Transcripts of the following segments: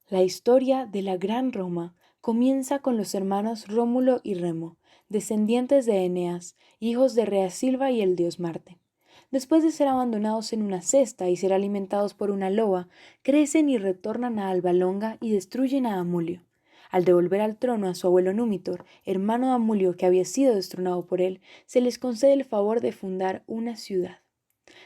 La historia de la Gran Roma comienza con los hermanos Rómulo y Remo, descendientes de Eneas, hijos de Rea Silva y el dios Marte. Después de ser abandonados en una cesta y ser alimentados por una loba, crecen y retornan a Alba Longa y destruyen a Amulio. Al devolver al trono a su abuelo Númitor, hermano de Amulio que había sido destronado por él, se les concede el favor de fundar una ciudad.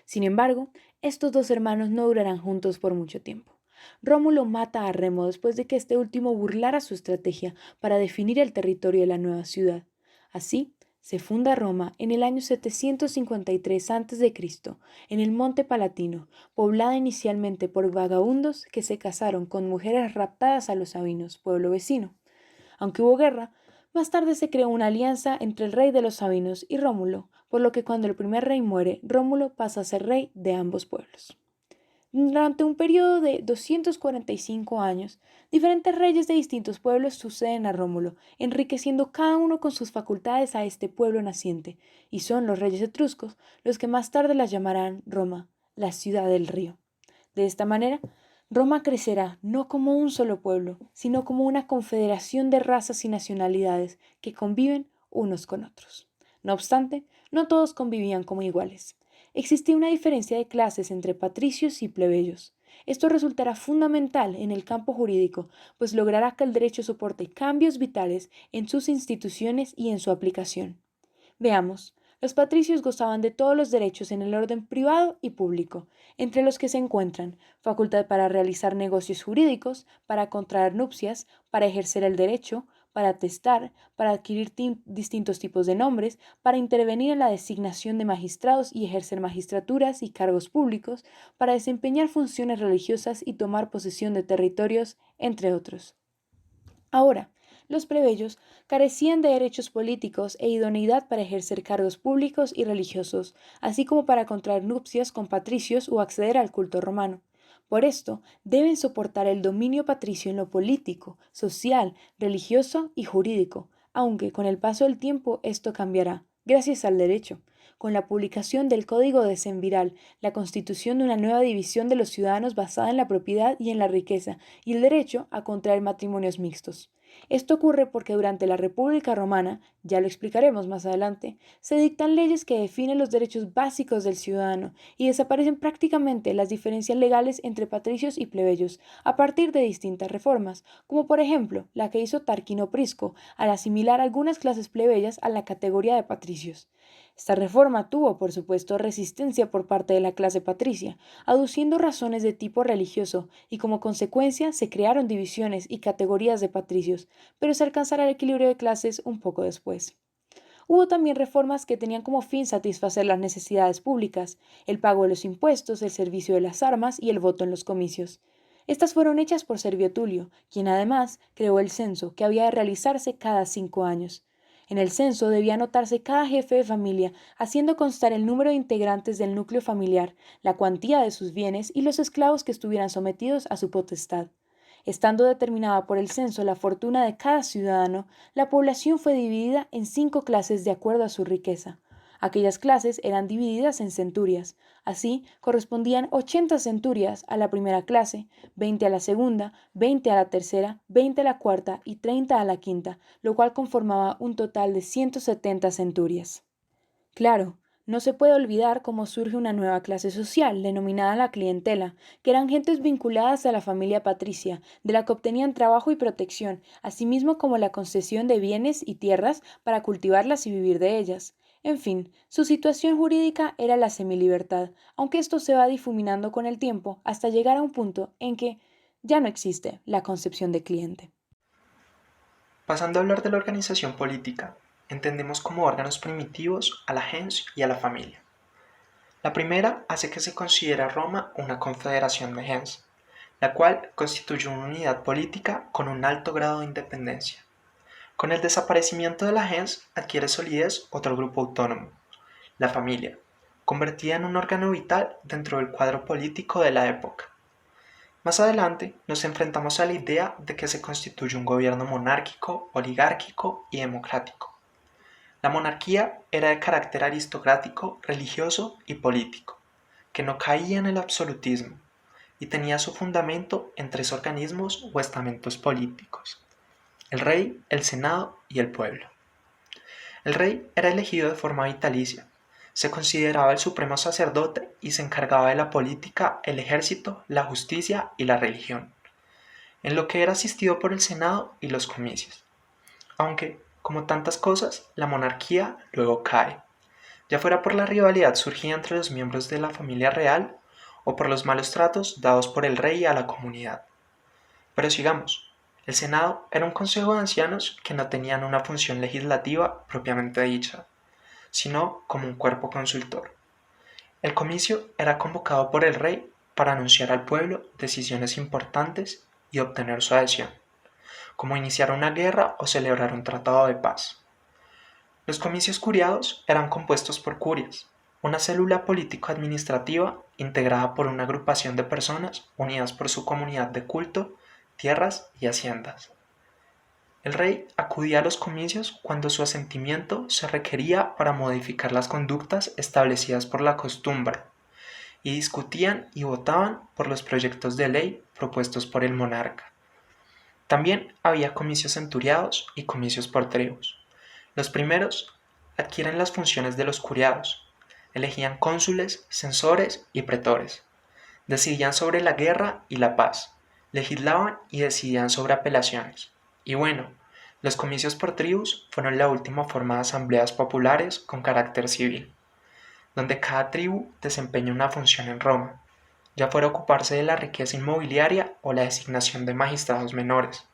Sin embargo, estos dos hermanos no durarán juntos por mucho tiempo. Rómulo mata a Remo después de que este último burlara su estrategia para definir el territorio de la nueva ciudad. Así, se funda Roma en el año 753 a.C., en el Monte Palatino, poblada inicialmente por vagabundos que se casaron con mujeres raptadas a los sabinos, pueblo vecino. Aunque hubo guerra, más tarde se creó una alianza entre el rey de los sabinos y Rómulo, por lo que cuando el primer rey muere, Rómulo pasa a ser rey de ambos pueblos. Durante un periodo de 245 años, diferentes reyes de distintos pueblos suceden a Rómulo, enriqueciendo cada uno con sus facultades a este pueblo naciente, y son los reyes etruscos los que más tarde las llamarán Roma, la ciudad del río. De esta manera, Roma crecerá no como un solo pueblo, sino como una confederación de razas y nacionalidades que conviven unos con otros. No obstante, no todos convivían como iguales. Existía una diferencia de clases entre patricios y plebeyos. Esto resultará fundamental en el campo jurídico, pues logrará que el derecho soporte cambios vitales en sus instituciones y en su aplicación. Veamos, los patricios gozaban de todos los derechos en el orden privado y público, entre los que se encuentran facultad para realizar negocios jurídicos, para contraer nupcias, para ejercer el derecho, para atestar, para adquirir distintos tipos de nombres, para intervenir en la designación de magistrados y ejercer magistraturas y cargos públicos, para desempeñar funciones religiosas y tomar posesión de territorios, entre otros. Ahora, los plebeyos carecían de derechos políticos e idoneidad para ejercer cargos públicos y religiosos, así como para contraer nupcias con patricios o acceder al culto romano. Por esto, deben soportar el dominio patricio en lo político, social, religioso y jurídico, aunque con el paso del tiempo esto cambiará, gracias al derecho, con la publicación del Código de Semviral, la constitución de una nueva división de los ciudadanos basada en la propiedad y en la riqueza, y el derecho a contraer matrimonios mixtos. Esto ocurre porque durante la República Romana, ya lo explicaremos más adelante, se dictan leyes que definen los derechos básicos del ciudadano y desaparecen prácticamente las diferencias legales entre patricios y plebeyos a partir de distintas reformas, como por ejemplo la que hizo Tarquino Prisco al asimilar algunas clases plebeyas a la categoría de patricios. Esta reforma tuvo, por supuesto, resistencia por parte de la clase patricia, aduciendo razones de tipo religioso, y como consecuencia se crearon divisiones y categorías de patricios, pero se alcanzará el equilibrio de clases un poco después. Hubo también reformas que tenían como fin satisfacer las necesidades públicas, el pago de los impuestos, el servicio de las armas y el voto en los comicios. Estas fueron hechas por Servio Tulio, quien además creó el censo, que había de realizarse cada 5 años. En el censo debía anotarse cada jefe de familia, haciendo constar el número de integrantes del núcleo familiar, la cuantía de sus bienes y los esclavos que estuvieran sometidos a su potestad. Estando determinada por el censo la fortuna de cada ciudadano, la población fue dividida en 5 clases de acuerdo a su riqueza. Aquellas clases eran divididas en centurias. Así, correspondían 80 centurias a la primera clase, 20 a la segunda, 20 a la tercera, 20 a la cuarta y 30 a la quinta, lo cual conformaba un total de 170 centurias. Claro, no se puede olvidar cómo surge una nueva clase social, denominada la clientela, que eran gentes vinculadas a la familia patricia, de la que obtenían trabajo y protección, asimismo como la concesión de bienes y tierras para cultivarlas y vivir de ellas. En fin, su situación jurídica era la semilibertad, aunque esto se va difuminando con el tiempo hasta llegar a un punto en que ya no existe la concepción de cliente. Pasando a hablar de la organización política, entendemos como órganos primitivos a la gens y a la familia. La primera hace que se considere a Roma una confederación de gens, la cual constituye una unidad política con un alto grado de independencia. Con el desaparecimiento de la gens adquiere solidez otro grupo autónomo, la familia, convertida en un órgano vital dentro del cuadro político de la época. Más adelante nos enfrentamos a la idea de que se constituye un gobierno monárquico, oligárquico y democrático. La monarquía era de carácter aristocrático, religioso y político, que no caía en el absolutismo. y tenía su fundamento en tres organismos o estamentos políticos: el rey, el senado y el pueblo. El rey era elegido de forma vitalicia, se consideraba el supremo sacerdote y se encargaba de la política, el ejército, la justicia y la religión, en lo que era asistido por el senado y los comicios. Aunque, como tantas cosas, la monarquía luego cae, ya fuera por la rivalidad surgida entre los miembros de la familia real o por los malos tratos dados por el rey a la comunidad. Pero sigamos. El Senado era un consejo de ancianos que no tenían una función legislativa propiamente dicha, sino como un cuerpo consultor. El comicio era convocado por el rey para anunciar al pueblo decisiones importantes y obtener su adhesión, como iniciar una guerra o celebrar un tratado de paz. Los comicios curiados eran compuestos por curias, una célula político-administrativa integrada por una agrupación de personas unidas por su comunidad de culto, tierras y haciendas. El rey acudía a los comicios cuando su asentimiento se requería para modificar las conductas establecidas por la costumbre, y discutían y votaban por los proyectos de ley propuestos por el monarca. También había comicios centuriados y comicios por tribus. Los primeros adquieren las funciones de los curiados, elegían cónsules, censores y pretores, decidían sobre la guerra y la paz, legislaban y decidían sobre apelaciones. Y bueno, los comicios por tribus fueron la última forma de asambleas populares con carácter civil, donde cada tribu desempeña una función en Roma, ya fuera ocuparse de la riqueza inmobiliaria o la designación de magistrados menores.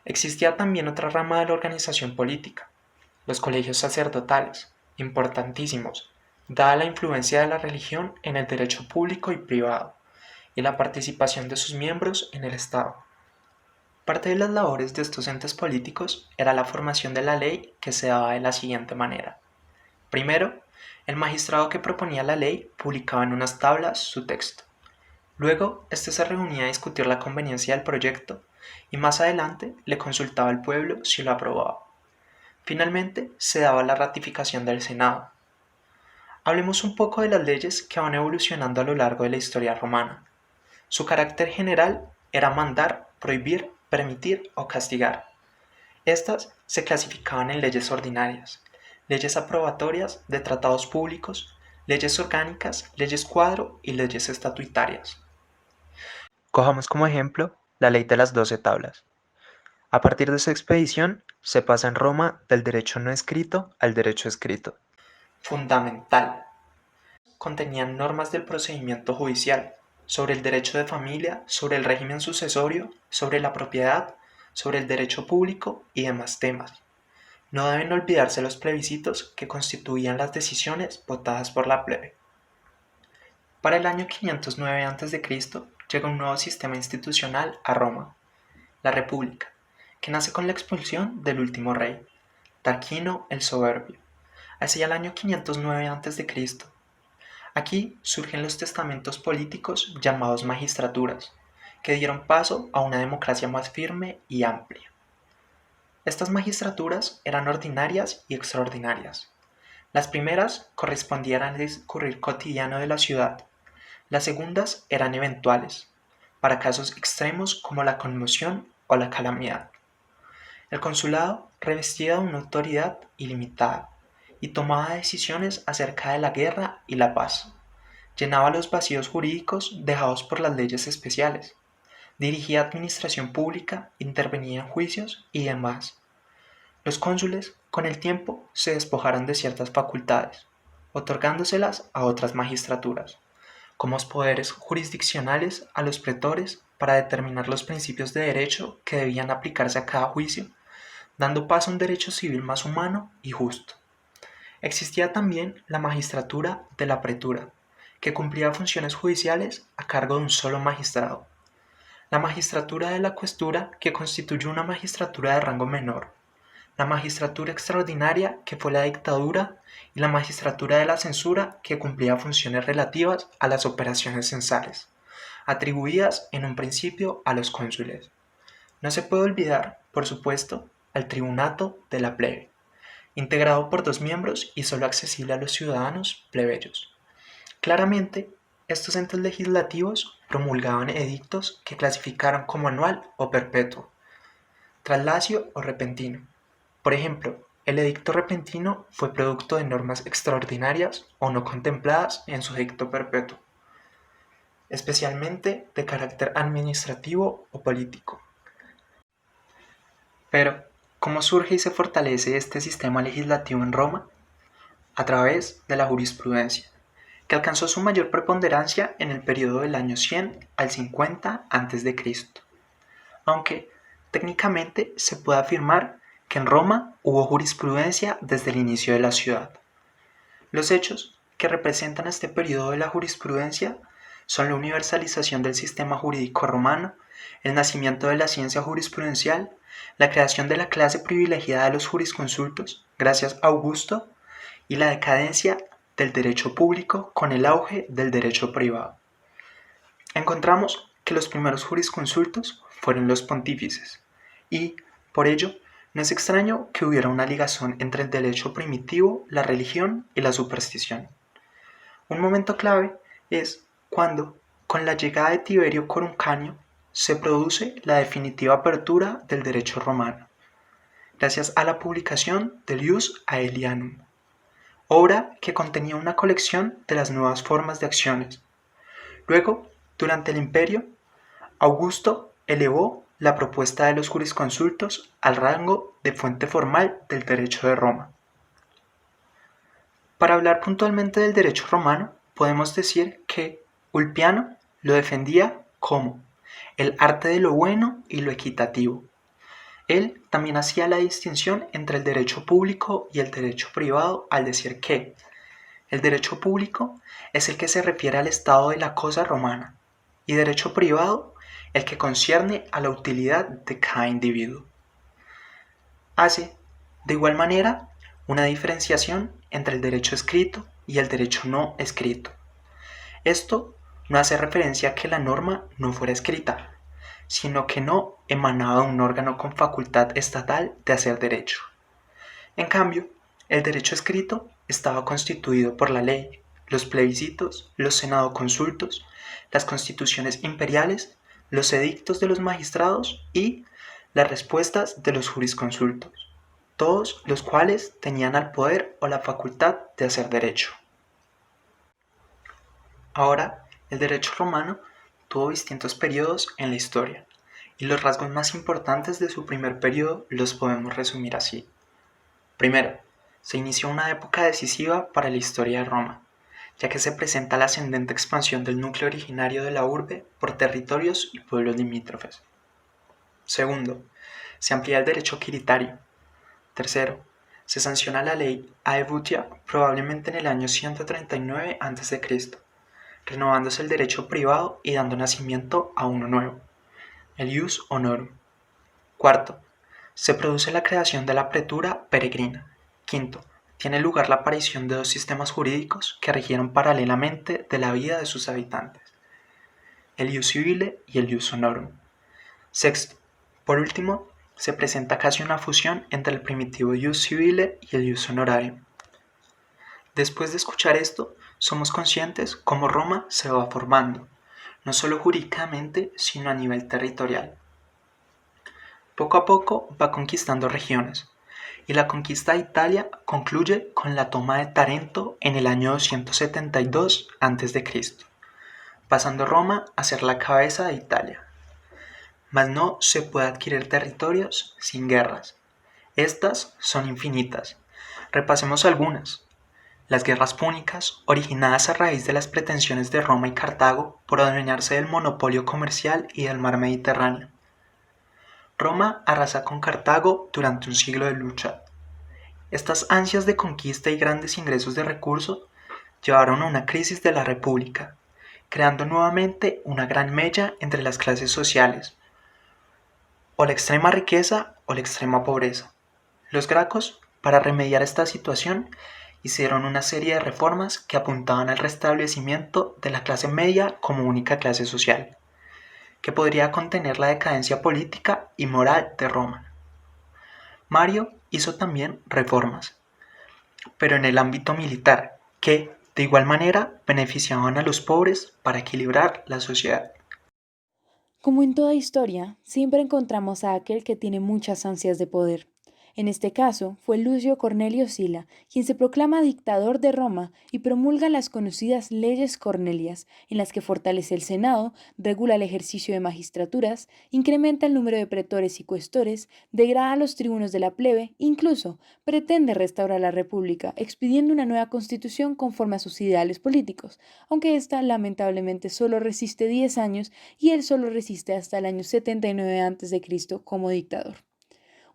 Existía también otra rama de la organización política, los colegios sacerdotales, importantísimos, dada la influencia de la religión en el derecho público y privado, y la participación de sus miembros en el Estado. Parte de las labores de estos entes políticos era la formación de la ley, que se daba de la siguiente manera. Primero, el magistrado que proponía la ley publicaba en unas tablas su texto. Luego, éste se reunía a discutir la conveniencia del proyecto y más adelante le consultaba al pueblo si lo aprobaba. Finalmente, se daba la ratificación del Senado. Hablemos un poco de las leyes que van evolucionando a lo largo de la historia romana. Su carácter general era mandar, prohibir, permitir o castigar. Estas se clasificaban en leyes ordinarias, leyes aprobatorias de tratados públicos, leyes orgánicas, leyes cuadro y leyes estatutarias. Cojamos como ejemplo la ley de las 12 tablas. A partir de su expedición, se pasa en Roma del derecho no escrito al derecho escrito. Fundamental. Contenían normas del procedimiento judicial, sobre el derecho de familia, sobre el régimen sucesorio, sobre la propiedad, sobre el derecho público y demás temas. No deben olvidarse los plebiscitos que constituían las decisiones votadas por la plebe. Para el año 509 a.C. llega un nuevo sistema institucional a Roma, la República, que nace con la expulsión del último rey, Tarquino el Soberbio, hacia el año 509 a.C. Aquí surgen los testamentos políticos llamados magistraturas, que dieron paso a una democracia más firme y amplia. Estas magistraturas eran ordinarias y extraordinarias. Las primeras correspondían al discurrir cotidiano de la ciudad, las segundas eran eventuales, para casos extremos como la conmoción o la calamidad. El consulado revestía de una autoridad ilimitada y tomaba decisiones acerca de la guerra y la paz. Llenaba los vacíos jurídicos dejados por las leyes especiales. Dirigía administración pública, intervenía en juicios y demás. Los cónsules, con el tiempo, se despojaron de ciertas facultades, otorgándoselas a otras magistraturas, como los poderes jurisdiccionales a los pretores para determinar los principios de derecho que debían aplicarse a cada juicio, dando paso a un derecho civil más humano y justo. Existía también la magistratura de la pretura, que cumplía funciones judiciales a cargo de un solo magistrado. La magistratura de la questura, que constituyó una magistratura de rango menor. La magistratura extraordinaria, que fue la dictadura, y la magistratura de la censura, que cumplía funciones relativas a las operaciones censales, atribuidas en un principio a los cónsules. No se puede olvidar, por supuesto, al tribunato de la plebe, integrado por 2 miembros y solo accesible a los ciudadanos plebeyos. Claramente, Estos entes legislativos promulgaban edictos que clasificaron como anual o perpetuo, traslacio o repentino. Por ejemplo, el edicto repentino fue producto de normas extraordinarias o no contempladas en su edicto perpetuo, especialmente de carácter administrativo o político. Pero, ¿cómo surge y se fortalece este sistema legislativo en Roma? A través de la jurisprudencia, que alcanzó su mayor preponderancia en el periodo del año 100 al 50 a.C., aunque técnicamente se puede afirmar que en Roma hubo jurisprudencia desde el inicio de la ciudad. Los hechos que representan este periodo de la jurisprudencia son la universalización del sistema jurídico romano, el nacimiento de la ciencia jurisprudencial, la creación de la clase privilegiada de los jurisconsultos, gracias a Augusto, y la decadencia del derecho público con el auge del derecho privado. Encontramos que los primeros jurisconsultos fueron los pontífices, y, por ello, no es extraño que hubiera una ligazón entre el derecho primitivo, la religión y la superstición. Un momento clave es cuando, con la llegada de Tiberio Coruncanio, se produce la definitiva apertura del derecho romano, gracias a la publicación del Ius Aelianum, obra que contenía una colección de las nuevas formas de acciones. Luego, durante el imperio, Augusto elevó la propuesta de los jurisconsultos al rango de fuente formal del derecho de Roma. Para hablar puntualmente del derecho romano, podemos decir que Ulpiano lo defendía como el arte de lo bueno y lo equitativo. Él también hacía la distinción entre el derecho público y el derecho privado al decir que el derecho público es el que se refiere al estado de la cosa romana y derecho privado el que concierne a la utilidad de cada individuo. Hace, de igual manera, una diferenciación entre el derecho escrito y el derecho no escrito. Esto no hace referencia a que la norma no fuera escrita, sino que no emanaba de un órgano con facultad estatal de hacer derecho. En cambio, el derecho escrito estaba constituido por la ley, los plebiscitos, los senadoconsultos, las constituciones imperiales, los edictos de los magistrados y las respuestas de los jurisconsultos, todos los cuales tenían al poder o la facultad de hacer derecho. Ahora, el derecho romano tuvo distintos periodos en la historia, y los rasgos más importantes de su primer periodo los podemos resumir así. Primero, se inició una época decisiva para la historia de Roma, ya que se presenta la ascendente expansión del núcleo originario de la urbe por territorios y pueblos limítrofes. Segundo, se amplía el derecho quiritario. Tercero, se sanciona la ley Aebutia probablemente en el año 139 a.C., renovándose el derecho privado y dando nacimiento a uno nuevo, el Ius Honorum. Cuarto, se produce la creación de la pretura peregrina. Quinto, tiene lugar la aparición de dos sistemas jurídicos que rigieron paralelamente de la vida de sus habitantes, el Ius Civile y el Ius Honorum. Sexto, por último, se presenta casi una fusión entre el primitivo Ius Civile y el Ius Honorarium. Después de escuchar esto, somos conscientes cómo Roma se va formando, no solo jurídicamente, sino a nivel territorial. Poco a poco va conquistando regiones, y la conquista de Italia concluye con la toma de Tarento en el año 272 a.C., pasando Roma a ser la cabeza de Italia. Mas no se puede adquirir territorios sin guerras. Estas son infinitas. Repasemos algunas. Las guerras púnicas, originadas a raíz de las pretensiones de Roma y Cartago por adueñarse del monopolio comercial y del mar Mediterráneo. Roma arrasa con Cartago durante un siglo de lucha. Estas ansias de conquista y grandes ingresos de recursos llevaron a una crisis de la República, creando nuevamente una gran mella entre las clases sociales, o la extrema riqueza o la extrema pobreza. Los gracos, para remediar esta situación, hicieron una serie de reformas que apuntaban al restablecimiento de la clase media como única clase social, que podría contener la decadencia política y moral de Roma. Mario hizo también reformas, pero en el ámbito militar, que, De igual manera, beneficiaban a los pobres para equilibrar la sociedad. Como en toda historia, siempre encontramos a aquel que tiene muchas ansias de poder. En este caso, fue Lucio Cornelio Sila, quien se proclama dictador de Roma y promulga las conocidas leyes Cornelias, en las que fortalece el Senado, regula el ejercicio de magistraturas, incrementa el número de pretores y cuestores, degrada a los tribunos de la plebe, incluso pretende restaurar la República, expidiendo una nueva constitución conforme a sus ideales políticos, aunque ésta lamentablemente solo resiste 10 años y él solo resiste hasta el año 79 a.C. como dictador.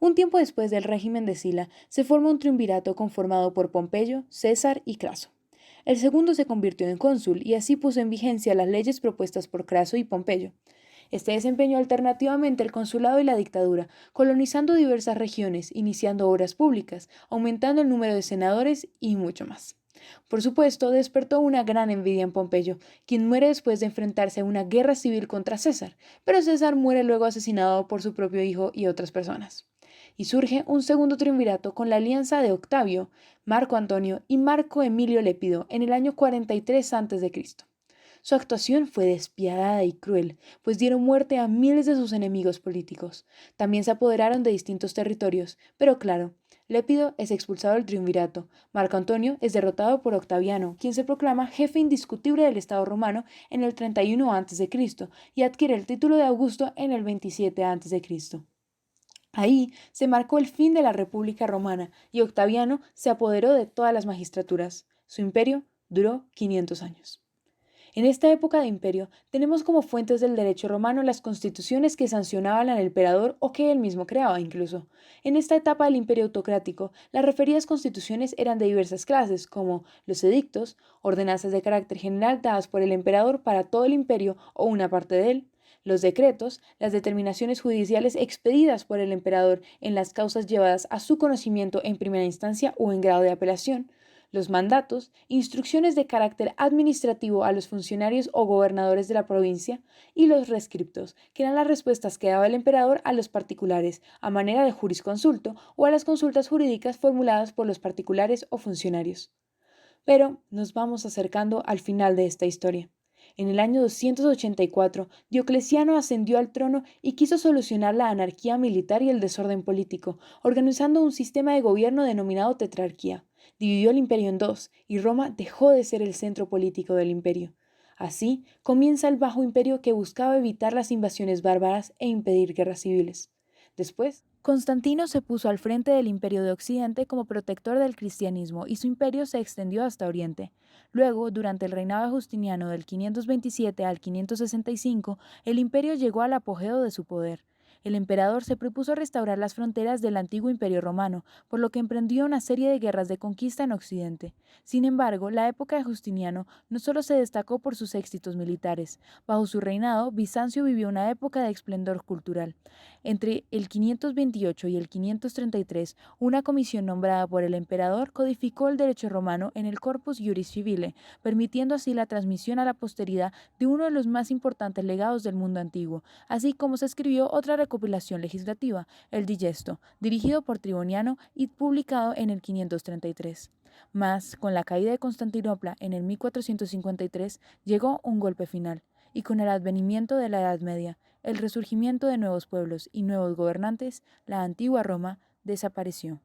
Un tiempo después del régimen de Sila, se forma un triunvirato conformado por Pompeyo, César y Craso. El segundo se convirtió en cónsul y así puso en vigencia las leyes propuestas por Craso y Pompeyo. Este desempeñó alternativamente el consulado y la dictadura, colonizando diversas regiones, iniciando obras públicas, aumentando el número de senadores y mucho más. Por supuesto, despertó una gran envidia en Pompeyo, quien muere después de enfrentarse a una guerra civil contra César, pero César muere luego asesinado por su propio hijo y otras personas. Y surge un segundo triunvirato con la alianza de Octavio, Marco Antonio y Marco Emilio Lépido en el año 43 a.C. Su actuación fue despiadada y cruel, pues dieron muerte a miles de sus enemigos políticos. También se apoderaron de distintos territorios, pero claro, Lépido es expulsado del triunvirato. Marco Antonio es derrotado por Octaviano, quien se proclama jefe indiscutible del Estado romano en el 31 a.C. y adquiere el título de Augusto en el 27 a.C. Ahí se marcó el fin de la República Romana y Octaviano se apoderó de todas las magistraturas. Su imperio duró 500 años. En esta época de imperio tenemos como fuentes del derecho romano las constituciones que sancionaban al emperador o que él mismo creaba incluso. En esta etapa del imperio autocrático, las referidas constituciones eran de diversas clases, como los edictos, ordenanzas de carácter general dadas por el emperador para todo el imperio o una parte de él, los decretos, las determinaciones judiciales expedidas por el emperador en las causas llevadas a su conocimiento en primera instancia o en grado de apelación, los mandatos, instrucciones de carácter administrativo a los funcionarios o gobernadores de la provincia, y los rescriptos, que eran las respuestas que daba el emperador a los particulares, a manera de jurisconsulto o a las consultas jurídicas formuladas por los particulares o funcionarios. Pero nos vamos acercando al final de esta historia. En el año 284, Diocleciano ascendió al trono y quiso solucionar la anarquía militar y el desorden político, organizando un sistema de gobierno denominado tetrarquía. Dividió el imperio en dos, y Roma dejó de ser el centro político del imperio. Así comienza el Bajo Imperio que buscaba evitar las invasiones bárbaras e impedir guerras civiles. Después, Constantino se puso al frente del Imperio de Occidente como protector del cristianismo y su imperio se extendió hasta Oriente. Luego, durante el reinado de Justiniano del 527 al 565, el imperio llegó al apogeo de su poder. El emperador se propuso restaurar las fronteras del antiguo imperio romano, por lo que emprendió una serie de guerras de conquista en Occidente. Sin embargo, la época de Justiniano no solo se destacó por sus éxitos militares. Bajo su reinado, Bizancio vivió una época de esplendor cultural. Entre el 528 y el 533, una comisión nombrada por el emperador codificó el derecho romano en el Corpus Juris Civile, permitiendo así la transmisión a la posteridad de uno de los más importantes legados del mundo antiguo, así como se escribió otra recopilación legislativa, el Digesto, dirigido por Triboniano y publicado en el 533. Mas, con la caída de Constantinopla en el 1453, llegó un golpe final, y con el advenimiento de la Edad Media, el resurgimiento de nuevos pueblos y nuevos gobernantes, la antigua Roma desapareció.